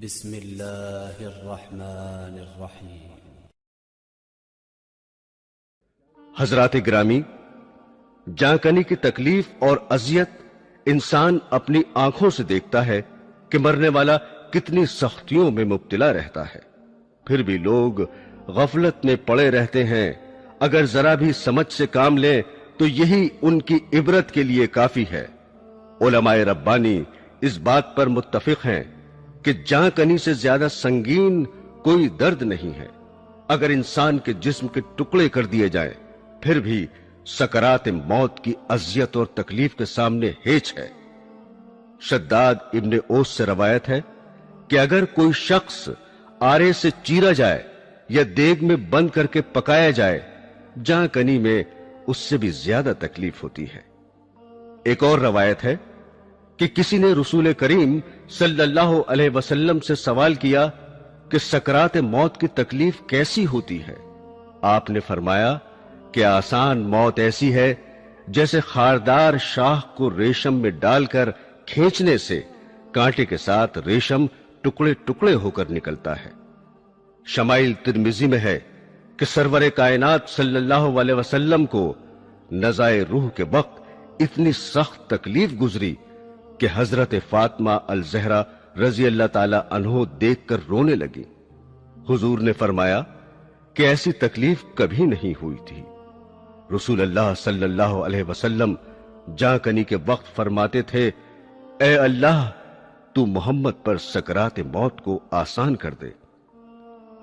بسم اللہ الرحمن الرحیم۔ حضرات گرامی، جاں کنی کی تکلیف اور اذیت انسان اپنی آنکھوں سے دیکھتا ہے کہ مرنے والا کتنی سختیوں میں مبتلا رہتا ہے، پھر بھی لوگ غفلت میں پڑے رہتے ہیں۔ اگر ذرا بھی سمجھ سے کام لیں تو یہی ان کی عبرت کے لیے کافی ہے۔ علماء ربانی اس بات پر متفق ہیں کہ جاں کنی سے زیادہ سنگین کوئی درد نہیں ہے۔ اگر انسان کے جسم کے ٹکڑے کر دیے جائیں پھر بھی سکرات موت کی اذیت اور تکلیف کے سامنے ہیچ ہے۔ شداد ابن اوس سے روایت ہے کہ اگر کوئی شخص آرے سے چیرا جائے یا دیگ میں بند کر کے پکایا جائے، جاں کنی میں اس سے بھی زیادہ تکلیف ہوتی ہے۔ ایک اور روایت ہے کہ کسی نے رسول کریم صلی اللہ علیہ وسلم سے سوال کیا کہ سکرات موت کی تکلیف کیسی ہوتی ہے؟ آپ نے فرمایا کہ آسان موت ایسی ہے جیسے خاردار شاخ کو ریشم میں ڈال کر کھینچنے سے کانٹے کے ساتھ ریشم ٹکڑے ٹکڑے ہو کر نکلتا ہے۔ شمائل ترمذی میں ہے کہ سرور کائنات صلی اللہ علیہ وسلم کو نزائے روح کے وقت اتنی سخت تکلیف گزری کہ حضرت فاطمہ الزہرا رضی اللہ تعالی عنہ دیکھ کر رونے لگی۔ حضور نے فرمایا کہ ایسی تکلیف کبھی نہیں ہوئی تھی۔ رسول اللہ صلی اللہ علیہ وسلم جاں کنی کے وقت فرماتے تھے، اے اللہ تو محمد پر سکرات موت کو آسان کر دے۔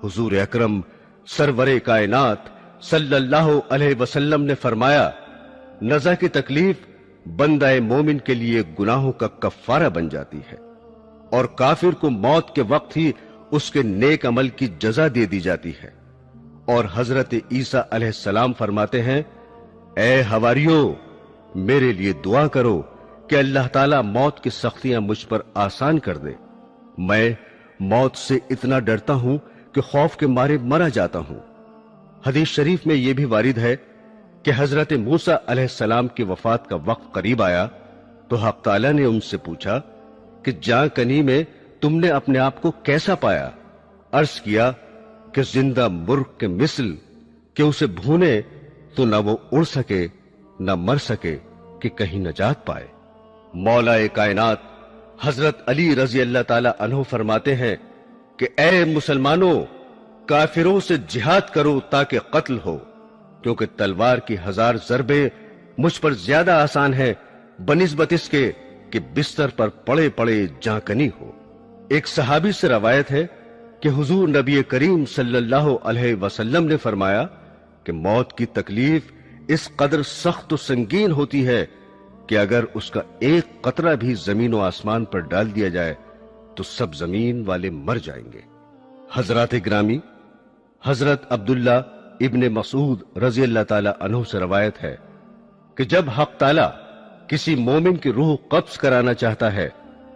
حضور اکرم سرور کائنات صلی اللہ علیہ وسلم نے فرمایا، نزع کی تکلیف بندہ مومن کے لیے گناہوں کا کفارہ بن جاتی ہے، اور کافر کو موت کے وقت ہی اس کے نیک عمل کی جزا دے دی جاتی ہے۔ اور حضرت عیسیٰ علیہ السلام فرماتے ہیں، اے حواریو، میرے لیے دعا کرو کہ اللہ تعالیٰ موت کی سختیاں مجھ پر آسان کر دے۔ میں موت سے اتنا ڈرتا ہوں کہ خوف کے مارے مرا جاتا ہوں۔ حدیث شریف میں یہ بھی وارد ہے کہ حضرت موسیٰ علیہ السلام کی وفات کا وقت قریب آیا تو حق تعالیٰ نے ان سے پوچھا کہ جاں کنی میں تم نے اپنے آپ کو کیسا پایا؟ عرض کیا کہ زندہ مرغ کے مثل، کہ اسے بھونے تو نہ وہ اڑ سکے نہ مر سکے کہ کہیں نجات پائے۔ مولا کائنات حضرت علی رضی اللہ تعالی عنہ فرماتے ہیں کہ اے مسلمانوں، کافروں سے جہاد کرو تاکہ قتل ہو، کیونکہ تلوار کی 1000 ضربیں مجھ پر زیادہ آسان ہے بنسبت اس کے کہ بستر پر پڑے پڑے جاں کنی ہو۔ ایک صحابی سے روایت ہے کہ حضور نبی کریم صلی اللہ علیہ وسلم نے فرمایا کہ موت کی تکلیف اس قدر سخت و سنگین ہوتی ہے کہ اگر اس کا ایک قطرہ بھی زمین و آسمان پر ڈال دیا جائے تو سب زمین والے مر جائیں گے۔ حضرات گرامی، حضرت عبداللہ ابن مسعود رضی اللہ تعالی عنہ سے روایت ہے کہ جب حق تعالی کسی مومن کی روح قبض کرانا چاہتا ہے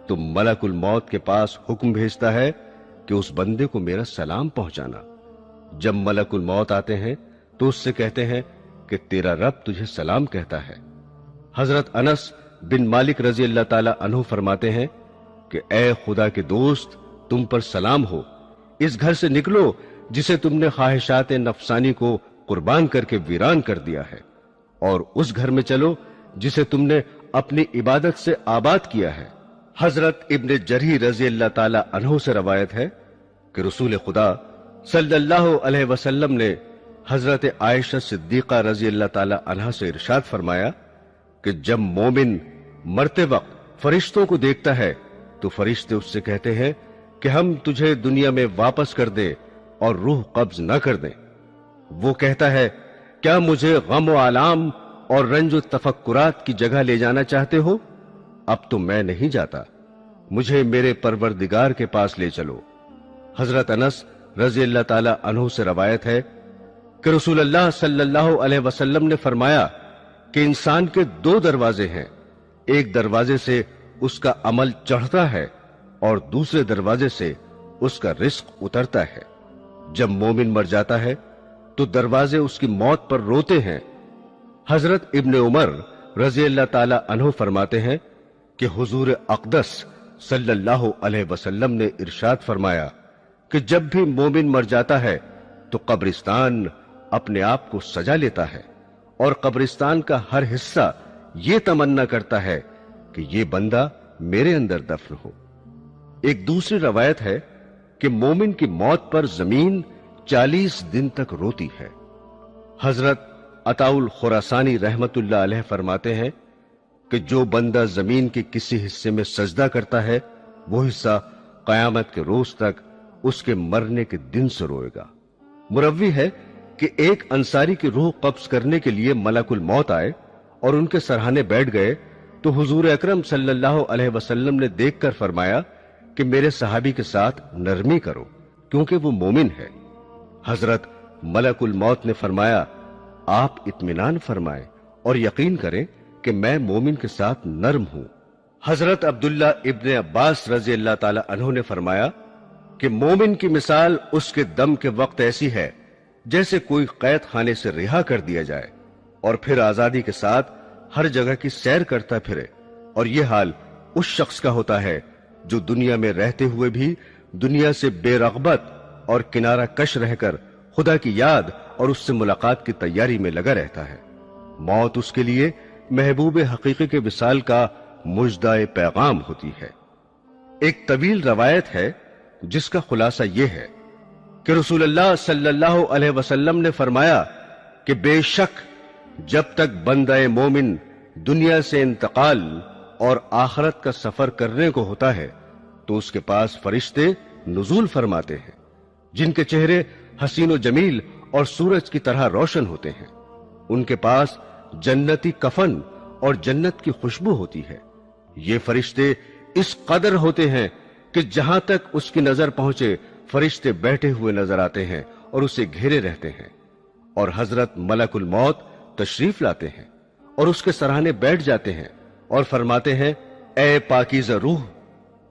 تو ملک الموت کے پاس حکم بھیجتا ہے کہ اس بندے کو میرا سلام پہنچانا۔ جب ملک الموت آتے ہیں تو اس سے کہتے ہیں کہ تیرا رب تجھے سلام کہتا ہے۔ حضرت انس بن مالک رضی اللہ تعالی عنہ فرماتے ہیں کہ اے خدا کے دوست، تم پر سلام ہو، اس گھر سے نکلو جسے تم نے خواہشات نفسانی کو قربان کر کے ویران کر دیا ہے، اور اس گھر میں چلو جسے تم نے اپنی عبادت سے آباد کیا ہے۔ حضرت ابن جریر رضی اللہ تعالی عنہ سے روایت ہے کہ رسول خدا صلی اللہ علیہ وسلم نے حضرت عائشہ صدیقہ رضی اللہ تعالی عنہ سے ارشاد فرمایا کہ جب مومن مرتے وقت فرشتوں کو دیکھتا ہے تو فرشتے اس سے کہتے ہیں کہ ہم تجھے دنیا میں واپس کر دیں اور روح قبض نہ کر دیں۔ وہ کہتا ہے، کیا مجھے غم و آلام اور رنج و تفکرات کی جگہ لے جانا چاہتے ہو؟ اب تو میں نہیں جاتا، مجھے میرے پروردگار کے پاس لے چلو۔ حضرت انس رضی اللہ تعالی عنہ سے روایت ہے کہ رسول اللہ صلی اللہ علیہ وسلم نے فرمایا کہ انسان کے 2 دروازے ہیں، ایک دروازے سے اس کا عمل چڑھتا ہے اور دوسرے دروازے سے اس کا رزق اترتا ہے۔ جب مومن مر جاتا ہے تو دروازے اس کی موت پر روتے ہیں۔ حضرت ابن عمر رضی اللہ تعالی عنہ فرماتے ہیں کہ حضور اقدس صلی اللہ علیہ وسلم نے ارشاد فرمایا کہ جب بھی مومن مر جاتا ہے تو قبرستان اپنے آپ کو سجا لیتا ہے اور قبرستان کا ہر حصہ یہ تمنا کرتا ہے کہ یہ بندہ میرے اندر دفن ہو۔ ایک دوسری روایت ہے کہ مومن کی موت پر زمین 40 دن تک روتی ہے۔ حضرت عطاء الخراسانی رحمت اللہ علیہ فرماتے ہیں کہ جو بندہ زمین کے کسی حصے میں سجدہ کرتا ہے وہ حصہ قیامت کے روز تک اس کے مرنے کے دن سے روئے گا۔ مروی ہے کہ ایک انصاری کی روح قبض کرنے کے لیے ملک الموت آئے اور ان کے سرہانے بیٹھ گئے تو حضور اکرم صلی اللہ علیہ وسلم نے دیکھ کر فرمایا کہ میرے صحابی کے ساتھ نرمی کرو کیونکہ وہ مومن ہے۔ حضرت ملک الموت نے فرمایا آپ اطمینان فرمائیں اور یقین کریں کہ میں مومن کے ساتھ نرم ہوں۔ حضرت عبداللہ ابن عباس رضی اللہ تعالی عنہ نے فرمایا کہ مومن کی مثال اس کے دم کے وقت ایسی ہے جیسے کوئی قید خانے سے رہا کر دیا جائے اور پھر آزادی کے ساتھ ہر جگہ کی سیر کرتا پھرے، اور یہ حال اس شخص کا ہوتا ہے جو دنیا میں رہتے ہوئے بھی دنیا سے بے رغبت اور کنارہ کش رہ کر خدا کی یاد اور اس سے ملاقات کی تیاری میں لگا رہتا ہے۔ موت اس کے لیے محبوب حقیقی کے وصال کا مژدہ پیغام ہوتی ہے۔ ایک طویل روایت ہے جس کا خلاصہ یہ ہے کہ رسول اللہ صلی اللہ علیہ وسلم نے فرمایا کہ بے شک جب تک بندہ مومن دنیا سے انتقال اور آخرت کا سفر کرنے کو ہوتا ہے تو اس کے پاس فرشتے نزول فرماتے ہیں جن کے چہرے حسین و جمیل اور سورج کی طرح روشن ہوتے ہیں۔ ان کے پاس جنتی کفن اور جنت کی خوشبو ہوتی ہے۔ یہ فرشتے اس قدر ہوتے ہیں کہ جہاں تک اس کی نظر پہنچے فرشتے بیٹھے ہوئے نظر آتے ہیں اور اسے گھیرے رہتے ہیں، اور حضرت ملک الموت تشریف لاتے ہیں اور اس کے سرانے بیٹھ جاتے ہیں اور فرماتے ہیں اے پاکیزہ روح،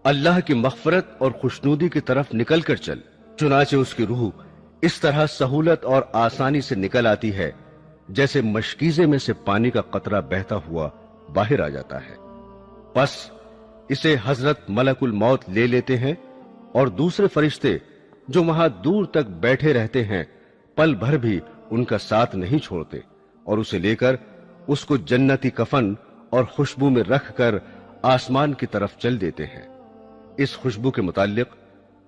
اللہ کی مغفرت اور خوشنودی کی طرف نکل کر چل۔ چنانچہ اس کی روح اس طرح سہولت اور آسانی سے نکل آتی ہے جیسے مشکیزے میں سے پانی کا قطرہ بہتا ہوا باہر آ جاتا ہے۔ پس اسے حضرت ملک الموت لے لیتے ہیں اور دوسرے فرشتے جو وہاں دور تک بیٹھے رہتے ہیں پل بھر بھی ان کا ساتھ نہیں چھوڑتے اور اسے لے کر اس کو جنتی کفن اور خوشبو میں رکھ کر آسمان کی طرف چل دیتے ہیں۔ اس خوشبو کے متعلق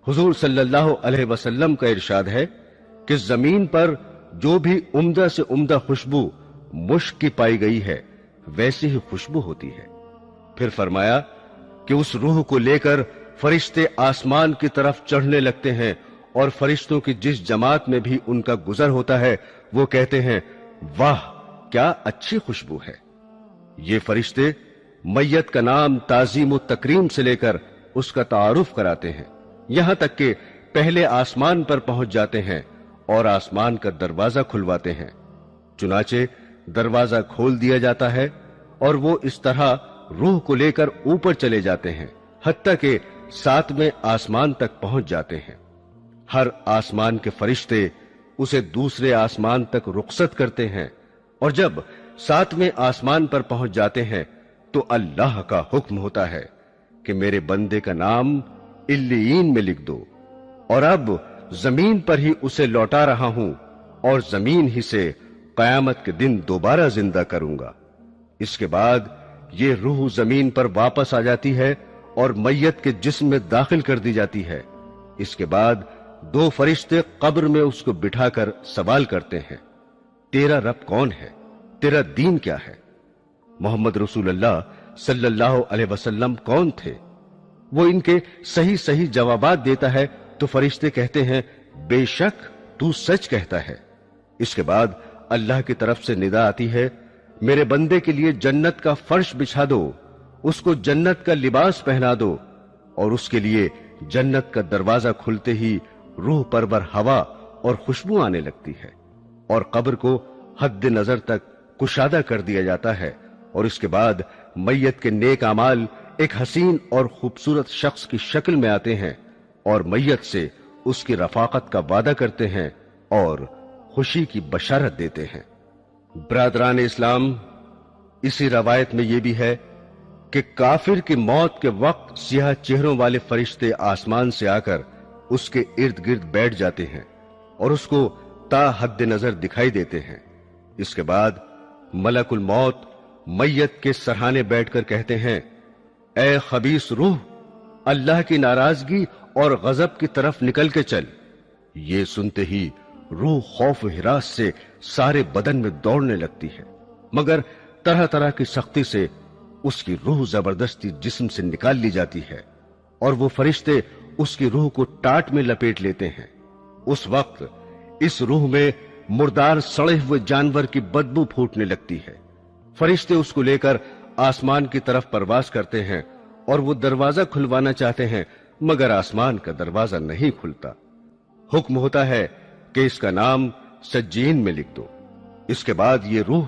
حضور صلی اللہ علیہ وسلم کا ارشاد ہے کہ زمین پر جو بھی عمدہ سے عمدہ خوشبو مشک کی پائی گئی ہے ویسی ہی خوشبو ہوتی ہے۔ پھر فرمایا کہ اس روح کو لے کر فرشتے آسمان کی طرف چڑھنے لگتے ہیں اور فرشتوں کی جس جماعت میں بھی ان کا گزر ہوتا ہے وہ کہتے ہیں واہ کیا اچھی خوشبو ہے۔ یہ فرشتے میت کا نام تعظیم و تکریم سے لے کر اس کا تعارف کراتے ہیں، یہاں تک کہ پہلے آسمان پر پہنچ جاتے ہیں اور آسمان کا دروازہ کھلواتے ہیں۔ چنانچہ دروازہ کھول دیا جاتا ہے اور وہ اس طرح روح کو لے کر اوپر چلے جاتے ہیں حتیٰ کہ 7ویں آسمان تک پہنچ جاتے ہیں۔ ہر آسمان کے فرشتے اسے دوسرے آسمان تک رخصت کرتے ہیں، اور جب 7ویں آسمان پر پہنچ جاتے ہیں تو اللہ کا حکم ہوتا ہے کہ میرے بندے کا نام علیین میں لکھ دو، اور اب زمین پر ہی اسے لوٹا رہا ہوں اور زمین ہی سے قیامت کے دن دوبارہ زندہ کروں گا۔ اس کے بعد یہ روح زمین پر واپس آ جاتی ہے اور میت کے جسم میں داخل کر دی جاتی ہے۔ اس کے بعد 2 فرشتے قبر میں اس کو بٹھا کر سوال کرتے ہیں تیرا رب کون ہے؟ تیرا دین کیا ہے؟ محمد رسول اللہ صلی اللہ علیہ وسلم کون تھے؟ وہ ان کے صحیح جوابات دیتا ہے تو فرشتے کہتے ہیں بے شک تو سچ کہتا ہے۔ اس کے بعد اللہ کی طرف سے ندا آتی ہے میرے بندے کے لیے جنت کا فرش بچھا دو، اس کو جنت کا لباس پہنا دو، اور اس کے لیے جنت کا دروازہ کھلتے ہی روح پرور ہوا اور خوشبو آنے لگتی ہے، اور قبر کو حد نظر تک کشادہ کر دیا جاتا ہے، اور اس کے بعد میت کے نیک اعمال ایک حسین اور خوبصورت شخص کی شکل میں آتے ہیں اور میت سے اس کی رفاقت کا وعدہ کرتے ہیں اور خوشی کی بشارت دیتے ہیں۔ برادران اسلام، اسی روایت میں یہ بھی ہے کہ کافر کی موت کے وقت سیاہ چہروں والے فرشتے آسمان سے آ کر اس کے ارد گرد بیٹھ جاتے ہیں اور اس کو تا حد نظر دکھائی دیتے ہیں۔ اس کے بعد ملک الموت میت کے سرہانے بیٹھ کر کہتے ہیں، اے خبیث روح، اللہ کی ناراضگی اور غضب کی طرف نکل کے چل۔ یہ سنتے ہی روح خوف و ہراس سے سارے بدن میں دوڑنے لگتی ہے، مگر طرح طرح کی سختی سے اس کی روح زبردستی جسم سے نکال لی جاتی ہے اور وہ فرشتے اس کی روح کو ٹاٹ میں لپیٹ لیتے ہیں۔ اس وقت اس روح میں مردار سڑے ہوئے جانور کی بدبو پھوٹنے لگتی ہے۔ فرشتے اس کو لے کر آسمان کی طرف پرواز کرتے ہیں اور وہ دروازہ کھلوانا چاہتے ہیں، مگر آسمان کا دروازہ نہیں کھلتا۔ حکم ہوتا ہے کہ اس کا نام سجین میں لکھ دو۔ اس کے بعد یہ روح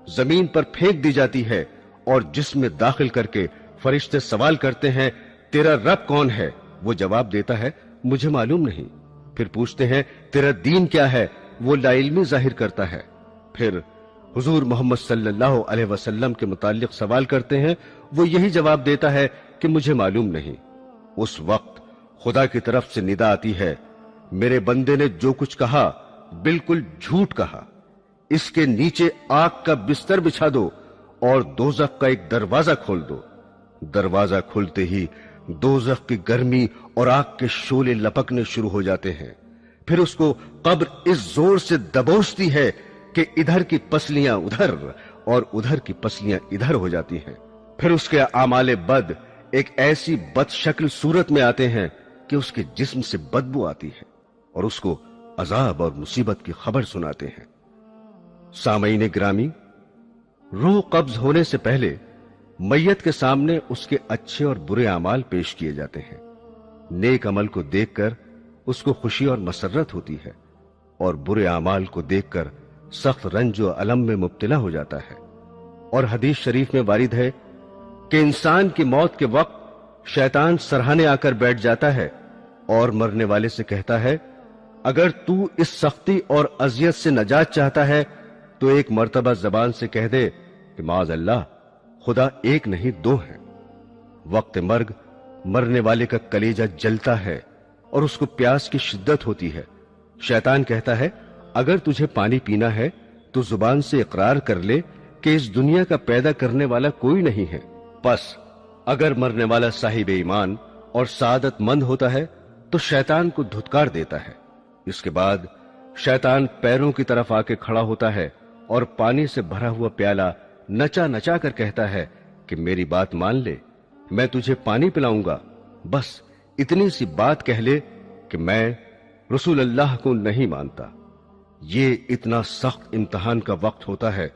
زمین پر پھینک دی جاتی ہے اور جسم میں داخل کر کے فرشتے سوال کرتے ہیں، تیرا رب کون ہے؟ وہ جواب دیتا ہے، مجھے معلوم نہیں۔ پھر پوچھتے ہیں، تیرا دین کیا ہے؟ وہ لا علمی ظاہر کرتا ہے۔ پھر حضور محمد صلی اللہ علیہ وسلم کے متعلق سوال کرتے ہیں، وہ یہی جواب دیتا ہے کہ مجھے معلوم نہیں۔ اس وقت خدا کی طرف سے ندا آتی ہے، میرے بندے نے جو کچھ کہا بالکل جھوٹ کہا، اس کے نیچے آگ کا بستر بچھا دو اور دوزخ کا ایک دروازہ کھول دو۔ دروازہ کھلتے ہی دوزخ کی گرمی اور آگ کے شعلے لپکنے شروع ہو جاتے ہیں۔ پھر اس کو قبر اس زور سے دبوچتی ہے کہ ادھر کی پسلیاں ادھر اور ادھر کی پسلیاں ادھر ہو جاتی ہیں۔ پھر اس کے اعمال بد ایک ایسی بد شکل صورت میں آتے ہیں کہ اس کے جسم سے بدبو آتی ہے اور اس کو عذاب اور مصیبت کی خبر سناتے ہیں۔ سامعین گرامی، روح قبض ہونے سے پہلے میت کے سامنے اس کے اچھے اور برے اعمال پیش کیے جاتے ہیں۔ نیک عمل کو دیکھ کر اس کو خوشی اور مسرت ہوتی ہے اور برے اعمال کو دیکھ کر سخت رنج و الم میں مبتلا ہو جاتا ہے۔ اور حدیث شریف میں وارد ہے کہ انسان کی موت کے وقت شیطان سرہانے آ کر بیٹھ جاتا ہے اور مرنے والے سے کہتا ہے، اگر تو اس سختی اور اذیت سے نجات چاہتا ہے تو ایک مرتبہ زبان سے کہہ دے کہ معاذ اللہ، خدا ایک نہیں دو ہیں۔ وقت مرگ مرنے والے کا کلیجہ جلتا ہے اور اس کو پیاس کی شدت ہوتی ہے۔ شیطان کہتا ہے، اگر تجھے پانی پینا ہے تو زبان سے اقرار کر لے کہ اس دنیا کا پیدا کرنے والا کوئی نہیں ہے۔ پس اگر مرنے والا صاحب ایمان اور سعادت مند ہوتا ہے تو شیطان کو دھتکار دیتا ہے۔ اس کے بعد شیطان پیروں کی طرف آ کے کھڑا ہوتا ہے اور پانی سے بھرا ہوا پیالہ نچا نچا کر کہتا ہے کہ میری بات مان لے، میں تجھے پانی پلاؤں گا، بس اتنی سی بات کہہ لے کہ میں رسول اللہ کو نہیں مانتا۔ یہ اتنا سخت امتحان کا وقت ہوتا ہے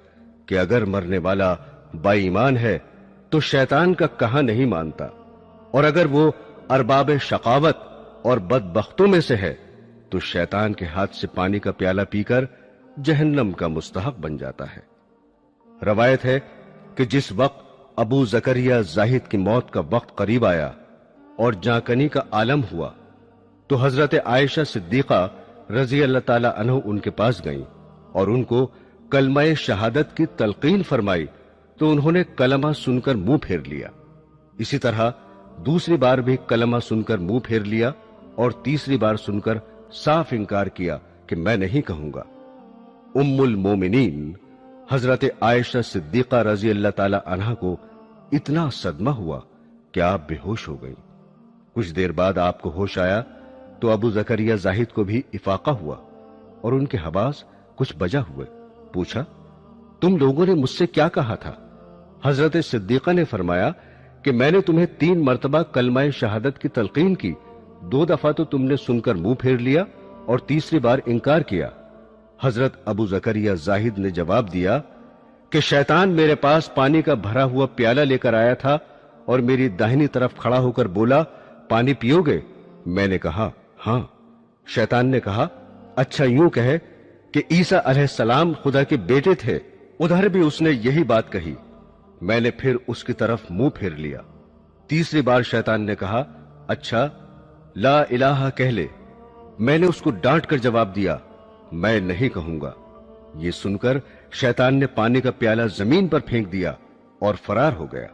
کہ اگر مرنے والا با ایمان ہے تو شیطان کا کہا نہیں مانتا، اور اگر وہ ارباب شقاوت اور بدبختوں میں سے ہے تو شیطان کے ہاتھ سے پانی کا پیالہ پی کر جہنم کا مستحق بن جاتا ہے۔ روایت ہے کہ جس وقت ابو زکریہ زاہد کی موت کا وقت قریب آیا اور جانکنی کا عالم ہوا تو حضرت عائشہ صدیقہ رضی اللہ تعالی عنہ ان کے پاس گئیں اور ان کو کلمہ شہادت کی تلقین فرمائی تو انہوں نے کلمہ سن کر منہ پھیر لیا۔ اسی طرح دوسری بار بھی کلمہ سن کر منہ پھیر لیا اور تیسری بار سن کر صاف انکار کیا کہ میں نہیں کہوں گا۔ ام المومنین حضرت عائشہ صدیقہ رضی اللہ تعالی عنہ کو اتنا صدمہ ہوا کہ آپ بے ہوش ہو گئیں۔ کچھ دیر بعد آپ کو ہوش آیا تو ابو زکریا زاہد کو بھی افاقہ ہوا اور ان کے حواس کچھ بجا ہوئے۔ پوچھا، تم لوگوں نے مجھ سے کیا کہا تھا؟ حضرت صدیقہ نے فرمایا کہ میں نے تمہیں 3 مرتبہ کلمہ شہادت کی تلقین کی، 2 دفعہ تو تم نے سن کر منہ پھیر لیا اور تیسری بار انکار کیا۔ حضرت ابو زکریا زاہد نے جواب دیا کہ شیطان میرے پاس پانی کا بھرا ہوا پیالہ لے کر آیا تھا اور میری داہنی طرف کھڑا ہو کر بولا، پانی پیو گے؟ میں نے کہا ہاں۔ شیطان نے کہا، اچھا یوں کہے کہ عیسیٰ علیہ السلام خدا کے بیٹے تھے۔ ادھر بھی اس نے یہی بات کہی۔ میں نے پھر اس کی طرف منہ پھیر لیا۔ تیسری بار شیطان نے کہا، اچھا لا الہ کہہ لے۔ میں نے اس کو ڈانٹ کر جواب دیا، میں نہیں کہوں گا۔ یہ سن کر شیطان نے پانی کا پیالہ زمین پر پھینک دیا اور فرار ہو گیا۔